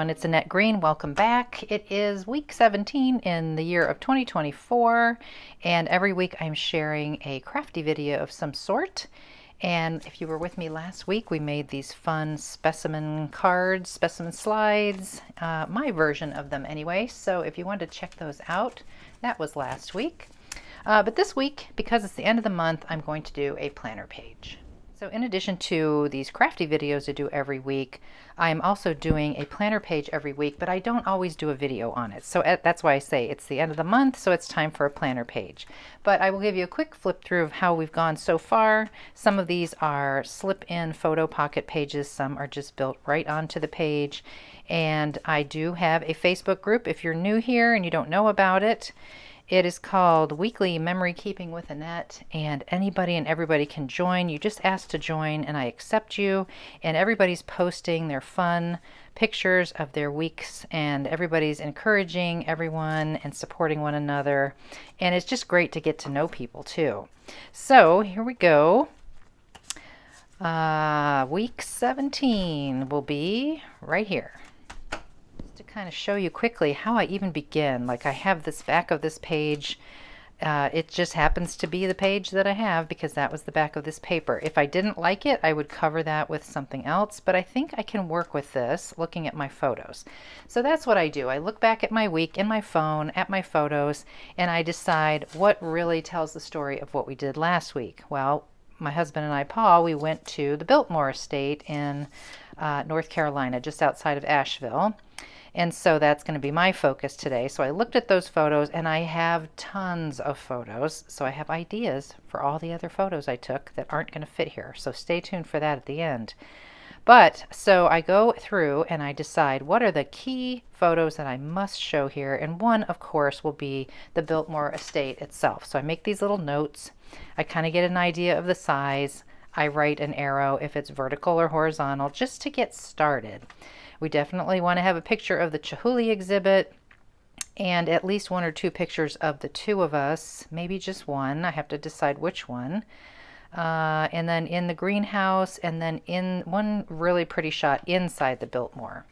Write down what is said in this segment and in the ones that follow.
everyone, it's Annette Green. Welcome back. It is week 17 in the year of 2024, and every week I'm sharing a crafty video of some sort. And if you were with me last week, we made these fun specimen cards, specimen slides, my version of them anyway. So if you wanted to check those out, that was last week. But this week, because it's the end of the month, I'm going to do a planner page. So in addition to these crafty videos I do every week, I'm also doing a planner page every week, but I don't always do a video on it. So that's why I say it's the end of the month, so it's time for a planner page. But I will give you a quick flip through of how we've gone so far. Some of these are slip-in photo pocket pages. Some are just built right onto the page. And I do have a Facebook group if you're new here and you don't know about it. It is called Weekly Memory Keeping with Annette, and anybody and everybody can join. You just ask to join and I accept you, and everybody's posting their fun pictures of their weeks, and everybody's encouraging everyone and supporting one another, and it's just great to get to know people too. So here we go. Week 17 will be right here. To kind of show you quickly how I even begin. Like, I have this back of this page. It just happens to be the page that I have because that was the back of this paper. If I didn't like it, I would cover that with something else, but I think I can work with this looking at my photos. So that's what I do. I look back at my week in my phone, at my photos, and I decide what really tells the story of what we did last week. Well, my husband and I, Paul, we went to the Biltmore estate in North Carolina, just outside of Asheville. And so that's going to be my focus today. So I looked at those photos, and I have tons of photos. So I have ideas for all the other photos I took that aren't going to fit here. So stay tuned for that at the end. But so I go through and I decide what are the key photos that I must show here. And one, of course, will be the Biltmore estate itself. So I make these little notes. I kind of get an idea of the size. I write an arrow if it's vertical or horizontal just to get started. We definitely want to have a picture of the Chihuly exhibit and at least one or two pictures of the two of us, maybe just one. I have to decide which one. And then in the greenhouse, and then in one really pretty shot inside the Biltmore.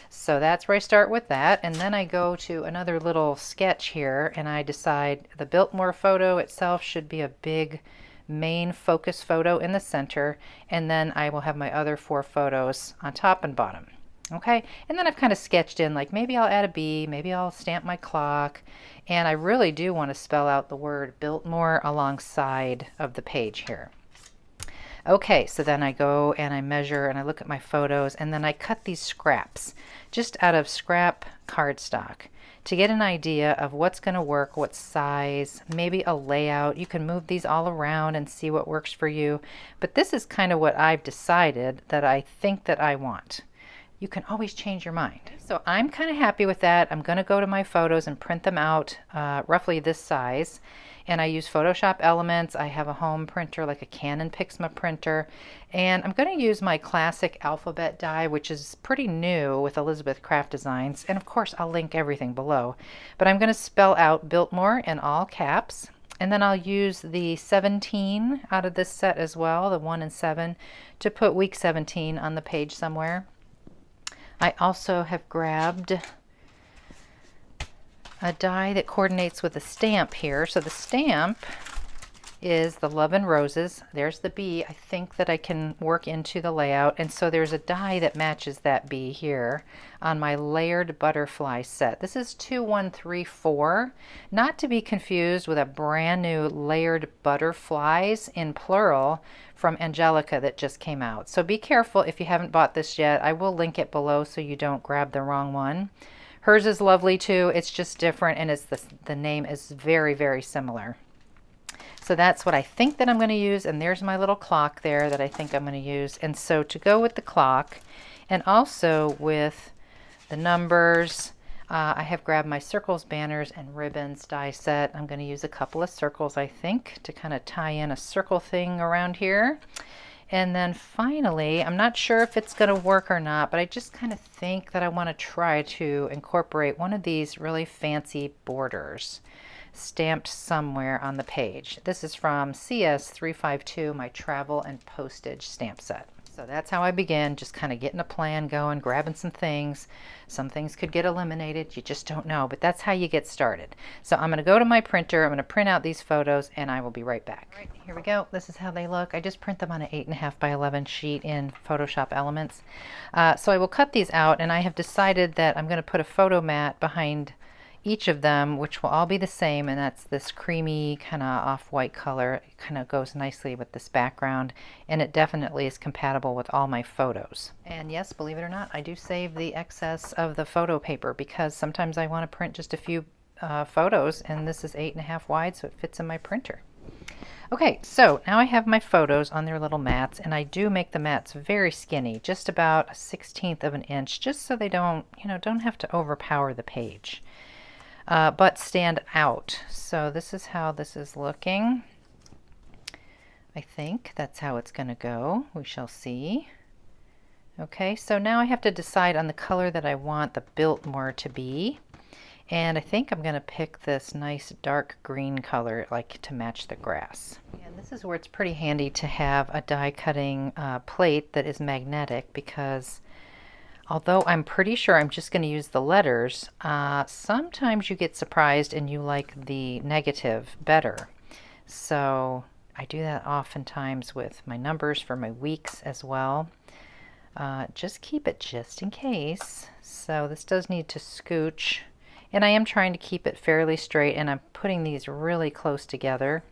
So that's where I start with that. And then I go to another little sketch here and I decide the Biltmore photo itself should be a big main focus photo in the center. And then I will have my other four photos on top and bottom. Okay, and then I've kind of sketched in, like, maybe I'll add a bee, maybe I'll stamp my clock, and I really do want to spell out the word Biltmore alongside of the page here. Okay, so then I go and I measure and I look at my photos, and then I cut these scraps just out of scrap cardstock to get an idea of what's going to work, what size, maybe a layout. You can move these all around and see what works for you, but this is kind of what I've decided that I think that I want. You can always change your mind. So I'm kind of happy with that. I'm going to go to my photos and print them out roughly this size. And I use Photoshop Elements. I have a home printer like a Canon Pixma printer. And I'm going to use my classic alphabet die, which is pretty new with Elizabeth Craft Designs. And of course, I'll link everything below. But I'm going to spell out Biltmore in all caps. And then I'll use the 17 out of this set as well, the 1 and 7, to put week 17 on the page somewhere. I also have grabbed a die that coordinates with a stamp here. So the stamp is the Love and Roses. There's the bee. I think that I can work into the layout. And so there's a die that matches that bee here on my layered butterfly set. This is 2134, not to be confused with a brand new layered butterflies in plural from Angelica that just came out. So be careful if you haven't bought this yet. I will link it below so you don't grab the wrong one. Hers is lovely too. It's just different, and it's the name is very, very similar. So that's what I think that I'm going to use, and there's my little clock there that I think I'm going to use. And so to go with the clock and also with the numbers, I have grabbed my circles, banners, and ribbons die set. I'm going to use a couple of circles, I think, to kind of tie in a circle thing around here. And then finally, I'm not sure if it's going to work or not, but I just kind of think that I want to try to incorporate one of these really fancy borders stamped somewhere on the page. This is from CS352, my travel and postage stamp set. So that's how I began, just kind of getting a plan going, grabbing some things. Some things could get eliminated, you just don't know, but that's how you get started. So I'm going to go to my printer, I'm going to print out these photos, and I will be right back. All right, here we go. This is how they look. I just print them on an 8.5 by 11 sheet in Photoshop Elements. So I will cut these out, and I have decided that I'm going to put a photo mat behind each of them, which will all be the same, and that's this creamy kind of off-white color. It kind of goes nicely with this background, and it definitely is compatible with all my photos. And yes, believe it or not, I do save the excess of the photo paper because sometimes I want to print just a few photos, and this is 8.5 wide, so it fits in my printer. Okay, so now I have my photos on their little mats, and I do make the mats very skinny, just about 1/16 of an inch, just so they don't, don't have to overpower the page. But stand out. So this is how this is looking. I think that's how it's going to go. We shall see. Okay, so now I have to decide on the color that I want the Biltmore to be. And I think I'm going to pick this nice dark green color, like to match the grass. And this is where it's pretty handy to have a die cutting plate that is magnetic, because although I'm pretty sure I'm just going to use the letters, sometimes you get surprised and you like the negative better. So I do that oftentimes with my numbers for my weeks as well. Just keep it just in case. So this does need to scooch. And I am trying to keep it fairly straight, and I'm putting these really close together.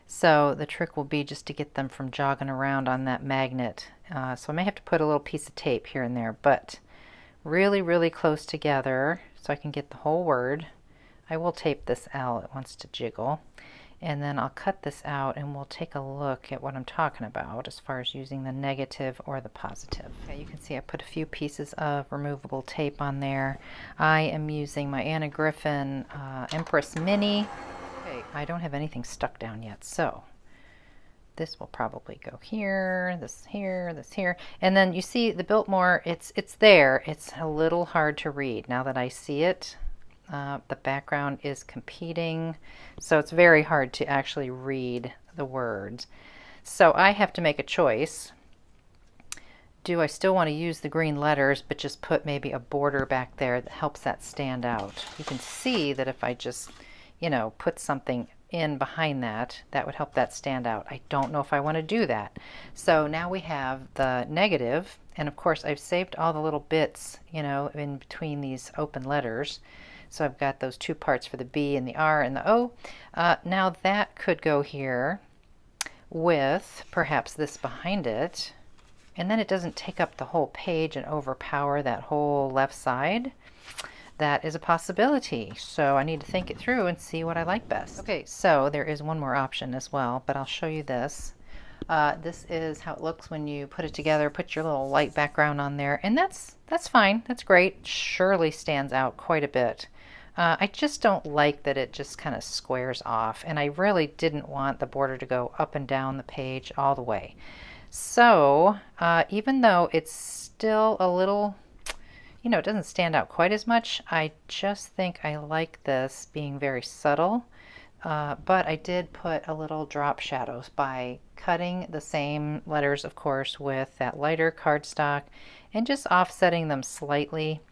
So the trick will be just to get them from jogging around on that magnet. So I may have to put a little piece of tape here and there, but really, really close together so I can get the whole word. I will tape this L, it wants to jiggle. And then I'll cut this out and we'll take a look at what I'm talking about as far as using the negative or the positive. Okay, you can see I put a few pieces of removable tape on there. I am using my Anna Griffin Empress Mini. Okay, I don't have anything stuck down yet, so this will probably go here, this here, this here. And then you see the Biltmore, it's there. It's a little hard to read now that I see it. The background is competing, so it's very hard to actually read the words. So I have to make a choice. Do I still want to use the green letters, but just put maybe a border back there that helps that stand out? You can see that if I just, put something in behind that, that would help that stand out. I don't know if I want to do that. So now we have the negative, and of course I've saved all the little bits, in between these open letters. So I've got those two parts for the B and the R and the O. Now that could go here with perhaps this behind it, and then it doesn't take up the whole page and overpower that whole left side. That is a possibility. So I need to think it through and see what I like best. Okay, so there is one more option as well, but I'll show you this. This is how it looks when you put it together, put your little light background on there, and that's fine, that's great. Surely stands out quite a bit. I just don't like that it just kind of squares off, and I really didn't want the border to go up and down the page all the way. So even though it's still a little, it doesn't stand out quite as much, I just think I like this being very subtle. But I did put a little drop shadows by cutting the same letters, of course, with that lighter cardstock and just offsetting them slightly.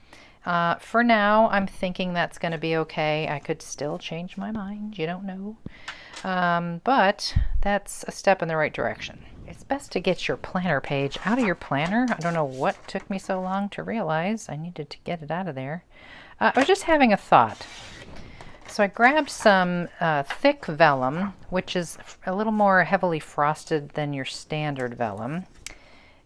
For now, I'm thinking that's going to be okay. I could still change my mind, you don't know. But that's a step in the right direction. It's best to get your planner page out of your planner. I don't know what took me so long to realize I needed to get it out of there. I was just having a thought. So I grabbed some thick vellum, which is a little more heavily frosted than your standard vellum.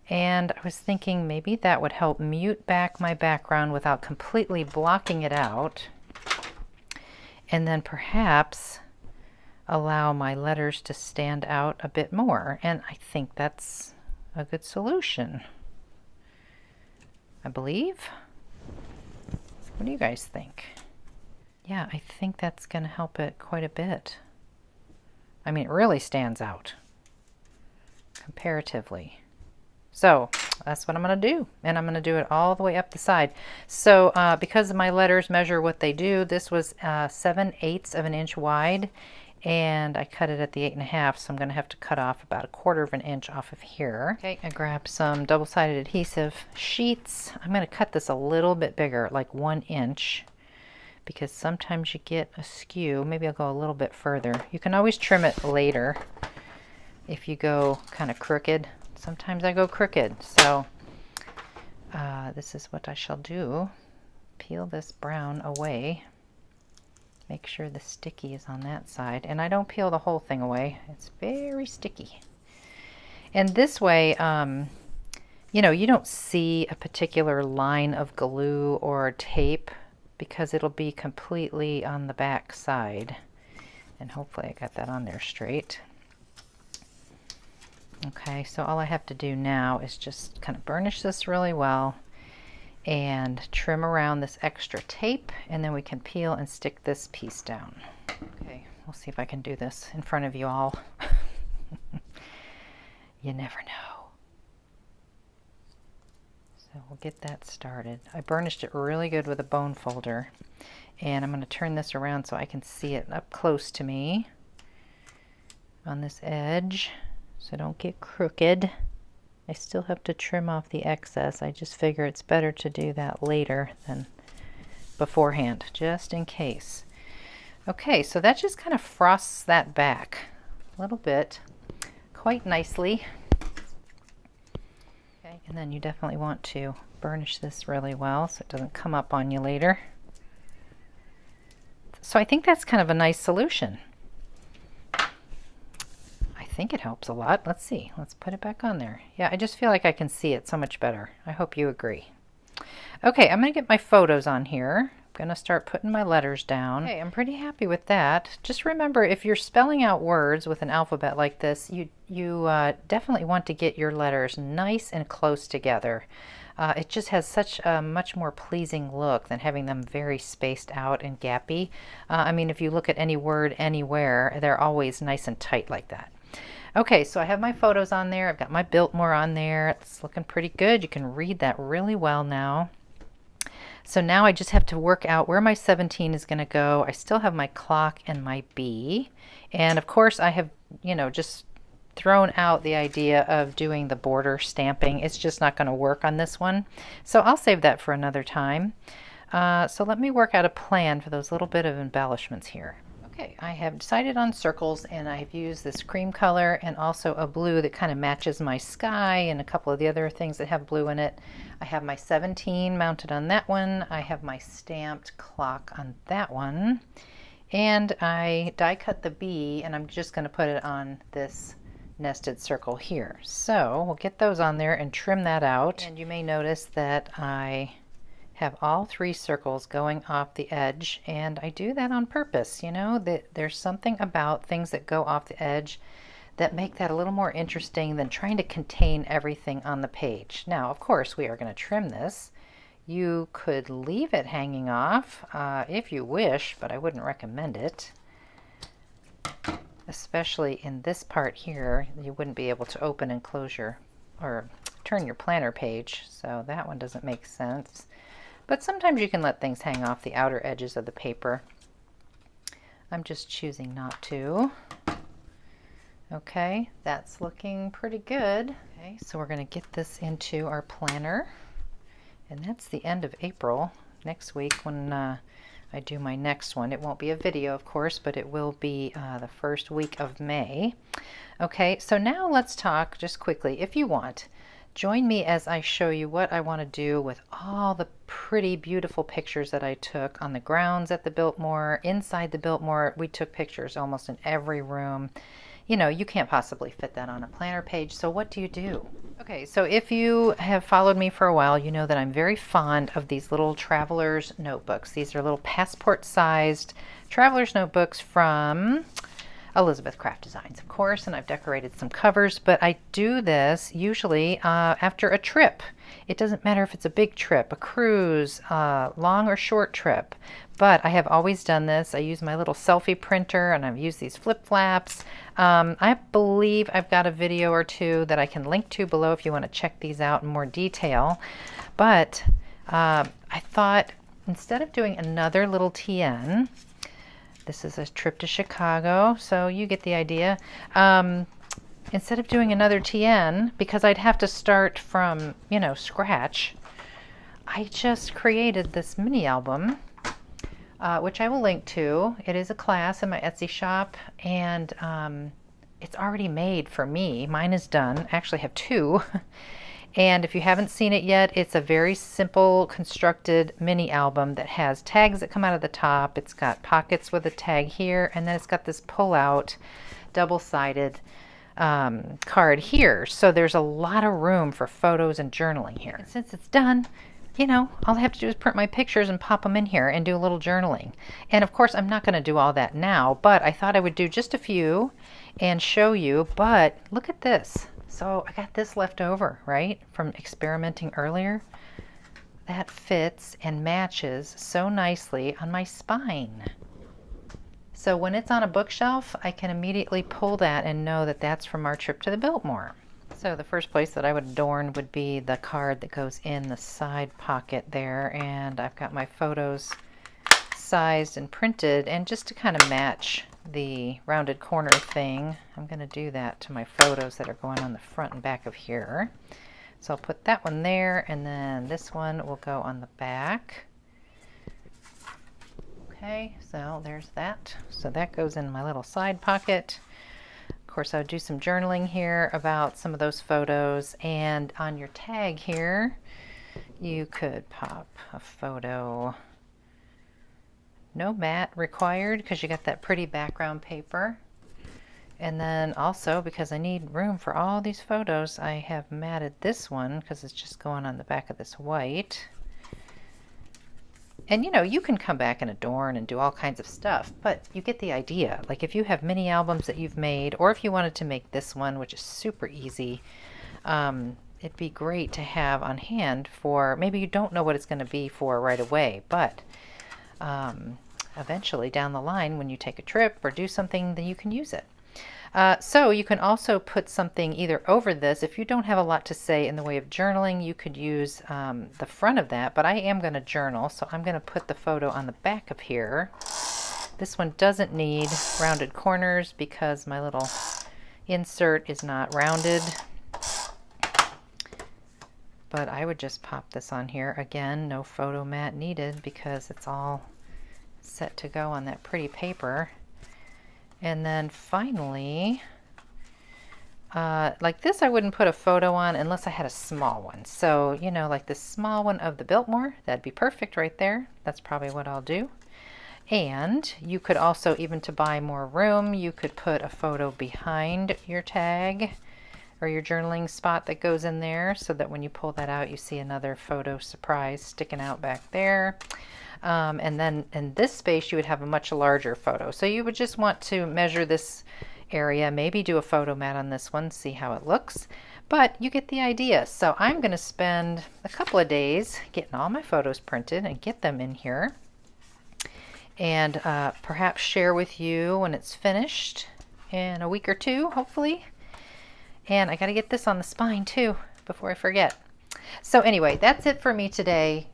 And I was thinking maybe that would help mute back my background without completely blocking it out. And then perhaps allow my letters to stand out a bit more. And I think that's a good solution, I believe. What do you guys think? Yeah, I think that's going to help it quite a bit. I mean, it really stands out comparatively. So that's what I'm going to do, and I'm going to do it all the way up the side. So because my letters measure what they do, this was 7/8 of an inch wide, and I cut it at the 8.5, so I'm going to have to cut off about 1/4 of an inch off of here. Okay, I grabbed some double-sided adhesive sheets. I'm going to cut this a little bit bigger, like 1 inch, because sometimes you get askew. Maybe I'll go a little bit further. You can always trim it later if you go kind of crooked. Sometimes I go crooked, so this is what I shall do. Peel this brown away. Make sure the sticky is on that side. And I don't peel the whole thing away. It's very sticky. And this way, you know, you don't see a particular line of glue or tape because it'll be completely on the back side. And hopefully I got that on there straight. Okay, so all I have to do now is just kind of burnish this really well and trim around this extra tape, and then we can peel and stick this piece down. Okay, we'll see if I can do this in front of you all. You never know. So we'll get that started. I burnished it really good with a bone folder, and I'm going to turn this around so I can see it up close to me on this edge, so don't get crooked. I still have to trim off the excess. I just figure it's better to do that later than beforehand, just in case. Okay, so that just kind of frosts that back a little bit, quite nicely. Okay, and then you definitely want to burnish this really well so it doesn't come up on you later. So I think that's kind of a nice solution. I think it helps a lot. Let's see. Let's put it back on there. Yeah, I just feel like I can see it so much better. I hope you agree. Okay, I'm going to get my photos on here. I'm going to start putting my letters down. Okay, I'm pretty happy with that. Just remember, if you're spelling out words with an alphabet like this, you definitely want to get your letters nice and close together. It just has such a much more pleasing look than having them very spaced out and gappy. I mean, if you look at any word anywhere, they're always nice and tight like that. Okay, so I have my photos on there. I've got my Biltmore on there. It's looking pretty good. You can read that really well now. So now I just have to work out where my 17 is going to go. I still have my clock and my bee. And of course I have, you know, just thrown out the idea of doing the border stamping. It's just not going to work on this one. So I'll save that for another time. So let me work out a plan for those little bit of embellishments here. Okay, I have decided on circles, and I've used this cream color and also a blue that kind of matches my sky and a couple of the other things that have blue in it. I have my 17 mounted on that one. I have my stamped clock on that one. And I die cut the bee, and I'm just going to put it on this nested circle here. So we'll get those on there and trim that out. And you may notice that I have all 3 circles going off the edge, and I do that on purpose. You know, that there's something about things that go off the edge that make that a little more interesting than trying to contain everything on the page. Now, of course, we are going to trim this. You could leave it hanging off if you wish, but I wouldn't recommend it. Especially in this part here, you wouldn't be able to open and close your, or turn your planner page, so that one doesn't make sense. But sometimes you can let things hang off the outer edges of the paper. I'm just choosing not to. Okay, that's looking pretty good. Okay, so we're going to get this into our planner. And that's the end of April. Next week when I do my next one, it won't be a video, of course, but it will be the first week of May. Okay, so now let's talk just quickly, if you want. Join me as I show you what I want to do with all the pretty, beautiful pictures that I took on the grounds at the Biltmore, inside the Biltmore. We took pictures almost in every room. You know, you can't possibly fit that on a planner page, so what do you do? Okay, so if you have followed me for a while, you know that I'm very fond of these little traveler's notebooks. These are little passport-sized traveler's notebooks from Elizabeth Craft Designs, of course, and I've decorated some covers, but I do this usually after a trip. It doesn't matter if it's a big trip, a cruise, long or short trip, but I have always done this. I use my little selfie printer, and I've used these flip flaps. I believe I've got a video or two that I can link to below if you want to check these out in more detail, but I thought instead of doing another little TN, This is a trip to Chicago, so you get the idea. Instead of doing another TN, because I'd have to start from, you know, scratch, I just created this mini album, which I will link to. It is a class in my Etsy shop, and it's already made for me. Mine is done. I actually have two. And if you haven't seen it yet, it's a very simple constructed mini album that has tags that come out of the top. It's got pockets with a tag here, and then it's got this pull-out double-sided card here. So there's a lot of room for photos and journaling here. And since it's done, you know, all I have to do is print my pictures and pop them in here and do a little journaling. And of course, I'm not going to do all that now, but I thought I would do just a few and show you. But look at this. So I got this left over, right, from experimenting earlier. That fits and matches so nicely on my spine. So when it's on a bookshelf, I can immediately pull that and know that that's from our trip to the Biltmore. So the first place that I would adorn would be the card that goes in the side pocket there. And I've got my photos sized and printed, and just to kind of match the rounded corner thing, I'm going to do that to my photos that are going on the front and back of here. So I'll put that one there, and then this one will go on the back. Okay, so there's that. So that goes in my little side pocket. Of course, I would do some journaling here about some of those photos, and on your tag here, you could pop a photo. No mat required because you got that pretty background paper. And then also, because I need room for all these photos, I have matted this one because it's just going on the back of this white. And you know, you can come back and adorn and do all kinds of stuff, but you get the idea. Like if you have mini albums that you've made, or if you wanted to make this one, which is super easy, it'd be great to have on hand for, maybe you don't know what it's going to be for right away, but eventually down the line when you take a trip or do something, then you can use it. So you can also put something either over this. If you don't have a lot to say in the way of journaling, you could use the front of that, but I am going to journal, so I'm going to put the photo on the back of here. This one doesn't need rounded corners because my little insert is not rounded, but I would just pop this on here. Again, no photo mat needed because it's all set to go on that pretty paper. And then finally, like this I wouldn't put a photo on unless I had a small one. So, you know, like this small one of the Biltmore, that'd be perfect right there. That's probably what I'll do. And you could also, even to buy more room, you could put a photo behind your tag or your journaling spot that goes in there, so that when you pull that out, you see another photo surprise sticking out back there. And then in this space, you would have a much larger photo. So you would just want to measure this area, maybe do a photo mat on this one, see how it looks. But you get the idea. So I'm going to spend a couple of days getting all my photos printed and get them in here. And perhaps share with you when it's finished in a week or two, hopefully. And I got to get this on the spine too before I forget. So anyway, that's it for me today.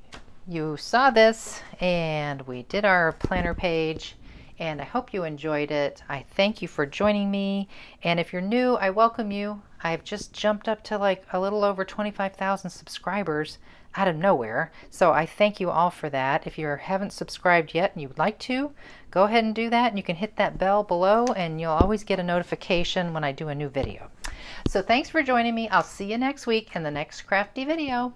You saw this and we did our planner page, and I hope you enjoyed it. I thank you for joining me, and if you're new, I welcome you. I've just jumped up to like a little over 25,000 subscribers out of nowhere, so I thank you all for that. If you haven't subscribed yet and you would like to, go ahead and do that, and you can hit that bell below and you'll always get a notification when I do a new video. So thanks for joining me. I'll see you next week in the next crafty video.